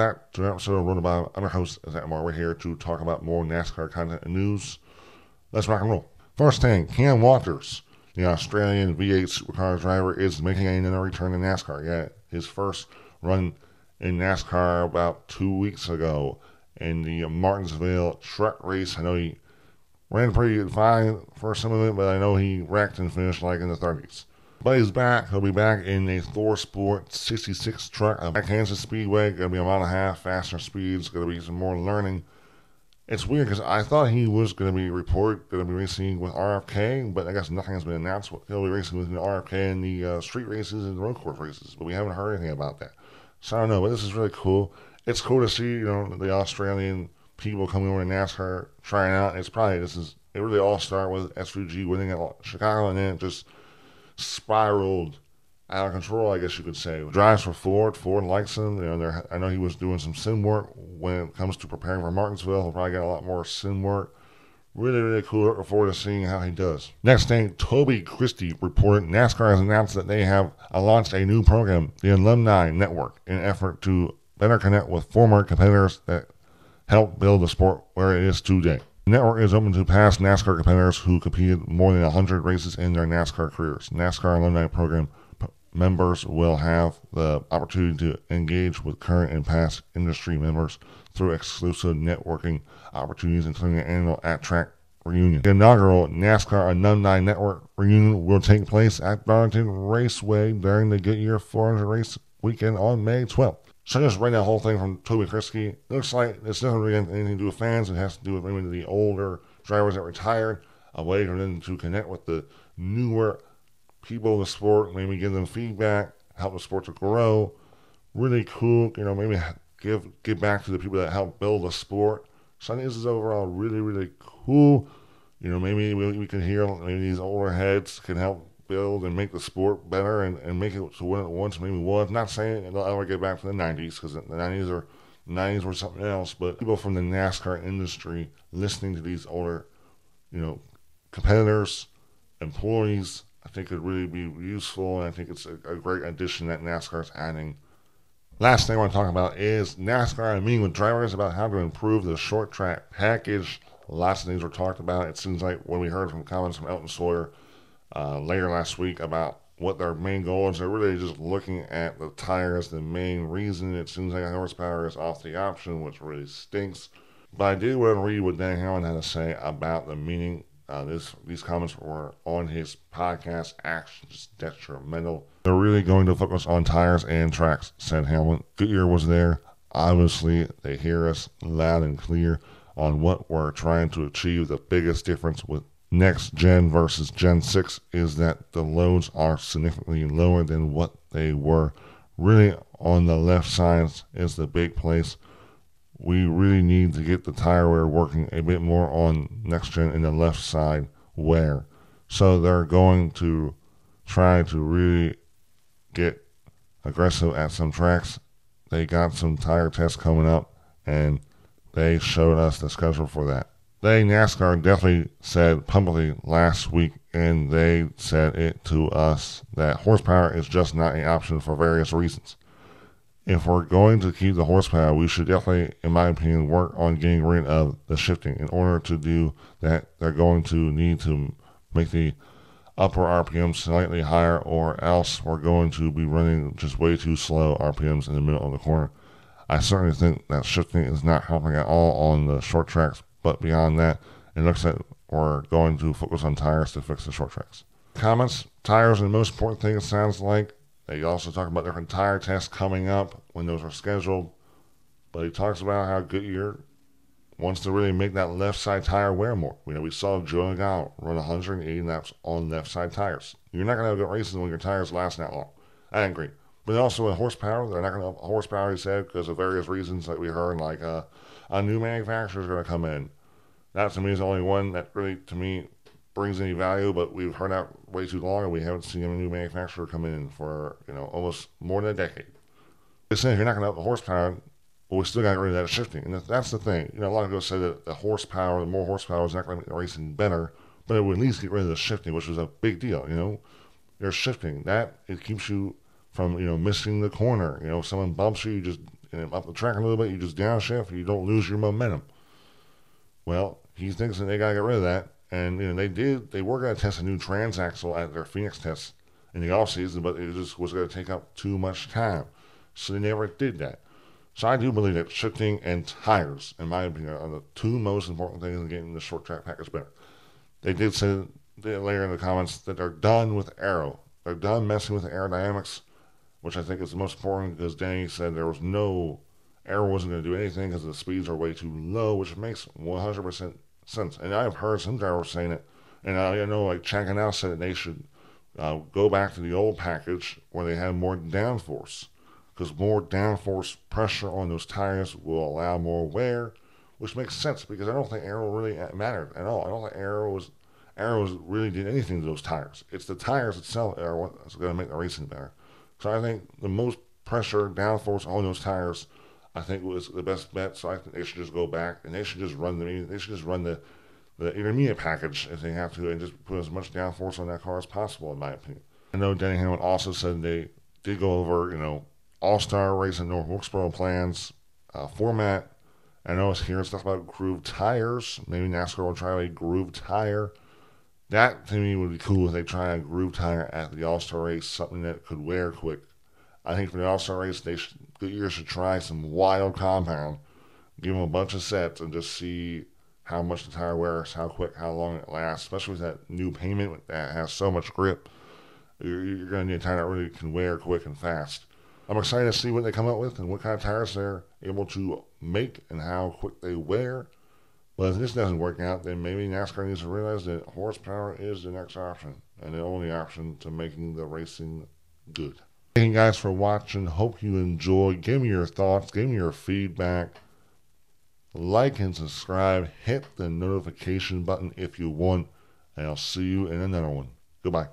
back to an episode run by other host Zach Moore. We're here to talk about more NASCAR content and news. Let's rock and roll. First thing, Cam Walters, the Australian V8 supercar driver, is making another return to NASCAR. Yeah, his first run in NASCAR about 2 weeks ago in the Martinsville truck race. I know he ran pretty fine for some of it, but I know he wrecked and finished like in the 30s. But he's back. He'll be back in a Thor Sport 66 truck at Kansas Speedway. Going to be a mile and a half faster speeds. Going to be some more learning. It's weird because I thought he was going to be reported going to be racing with RFK, but I guess nothing has been announced. He'll be racing with the RFK in the street races and road course races, but we haven't heard anything about that. So I don't know, but this is really cool. It's cool to see, the Australian people coming over to NASCAR trying out. It really all started with SVG winning at Chicago, and then it just spiraled out of control, I guess you could say. Drives for Ford. Ford likes him. I know he was doing some sim work when it comes to preparing for Martinsville. He'll probably get a lot more sim work. Really, really cool. Looking forward to seeing how he does. Next thing, Toby Christie reported NASCAR has announced that they have launched a new program, the Alumni Network, in an effort to better connect with former competitors that helped build the sport where it is today. The network is open to past NASCAR competitors who competed more than 100 races in their NASCAR careers. NASCAR Alumni Program members will have the opportunity to engage with current and past industry members through exclusive networking opportunities, including an annual at-track reunion. The inaugural NASCAR Alumni Network reunion will take place at Darlington Raceway during the Goodyear 400 race weekend on May 12th. So I just read that whole thing from Toby Christie. It looks like it's doesn't really have anything to do with fans. It has to do with maybe the older drivers that retired, a way for them to connect with the newer people in the sport, maybe give them feedback, help the sport to grow. Really cool, maybe give back to the people that helped build the sport. So I think this is overall really, really cool. Maybe we can hear maybe these older heads can help build and make the sport better and make it to what it once maybe was. Not saying it'll ever get back to the 90s, because the 90s were something else, but people from the NASCAR industry listening to these older, competitors, employees, I think could really be useful, and I think it's a great addition that NASCAR is adding. Last thing I want to talk about is NASCAR meeting with drivers about how to improve the short track package. Lots of things were talked about. It seems like when we heard from comments from Elton Sawyer later last week about what their main goal is, they're really just looking at the tires, the main reason. It seems like horsepower is off the option, which really stinks. But I did want to read what Dan Howland had to say about the meeting. These comments were on his podcast, Actions Detrimental. They're really going to focus on tires and tracks, said Hamlin. Goodyear was there. Obviously, they hear us loud and clear on what we're trying to achieve. The biggest difference with next gen versus Gen 6 is that the loads are significantly lower than what they were. Really, on the left side is the big place. We really need to get the tire wear working a bit more on next gen in the left side wear. So they're going to try to really get aggressive at some tracks. They got some tire tests coming up, and they showed us the schedule for that. NASCAR definitely said publicly last week, and they said it to us, that horsepower is just not an option for various reasons. If we're going to keep the horsepower, we should definitely, in my opinion, work on getting rid of the shifting. In order to do that, they're going to need to make the upper RPM slightly higher, or else we're going to be running just way too slow RPMs in the middle of the corner. I certainly think that shifting is not helping at all on the short tracks, but beyond that, it looks like we're going to focus on tires to fix the short tracks. Comments, tires are the most important thing, it sounds like. They also talk about different tire tests coming up when those are scheduled. But he talks about how Goodyear wants to really make that left side tire wear more. We saw Joe Nagano run 180 laps on left side tires. You're not going to have good races when your tires last that long. I agree. But also with horsepower, they're not going to have horsepower, he said, because of various reasons that we heard, like a new manufacturer is going to come in. That to me is the only one that really, to me, brings any value, but we've heard that way too long, and we haven't seen any new manufacturer come in for almost more than a decade. They say if you're not going to have the horsepower, well, we still got to get rid of that shifting, and that's the thing. A lot of people say that the more horsepower is not going to make the racing better, but it would at least get rid of the shifting, which was a big deal. There's shifting that it keeps you from missing the corner. If someone bumps you, you just and up the track a little bit, you just downshift, you don't lose your momentum. Well, he thinks that they got to get rid of that. And they were going to test a new transaxle at their Phoenix test in the off season, but it just was going to take up too much time. So they never did that. So I do believe that shifting and tires, in my opinion, are the two most important things in getting the short track package better. They did say later in the comments that they're done with aero. They're done messing with the aerodynamics, which I think is the most important, because Danny said there was no aero wasn't going to do anything because the speeds are way too low, which makes 100% sense. And I've heard some drivers saying it, and I know like Chaka now said that they should go back to the old package where they have more downforce, because more downforce pressure on those tires will allow more wear, which makes sense because I don't think aero really mattered at all. I don't think aero really did anything to those tires. It's the tires itself that are what's going to make the racing better. So I think the most pressure, downforce on those tires, I think was the best bet. So I think they should just go back and they should just run the intermediate package if they have to, and just put as much downforce on that car as possible, in my opinion. I know Denny Hamlin also said they did go over, All-Star Racing North Wilkesboro plans, format. I know it's hearing stuff about grooved tires. Maybe NASCAR will try a grooved tire. That, to me, would be cool if they try a grooved tire at the All-Star race, something that could wear quick. I think for the All-Star race, Goodyear should try some wild compound, give them a bunch of sets, and just see how much the tire wears, how quick, how long it lasts, especially with that new payment that has so much grip. You're going to need a tire that really can wear quick and fast. I'm excited to see what they come up with and what kind of tires they're able to make and how quick they wear. But if this doesn't work out, then maybe NASCAR needs to realize that horsepower is the next option and the only option to making the racing good. Thank you guys for watching. Hope you enjoyed. Give me your thoughts. Give me your feedback. Like and subscribe. Hit the notification button if you want. And I'll see you in another one. Goodbye.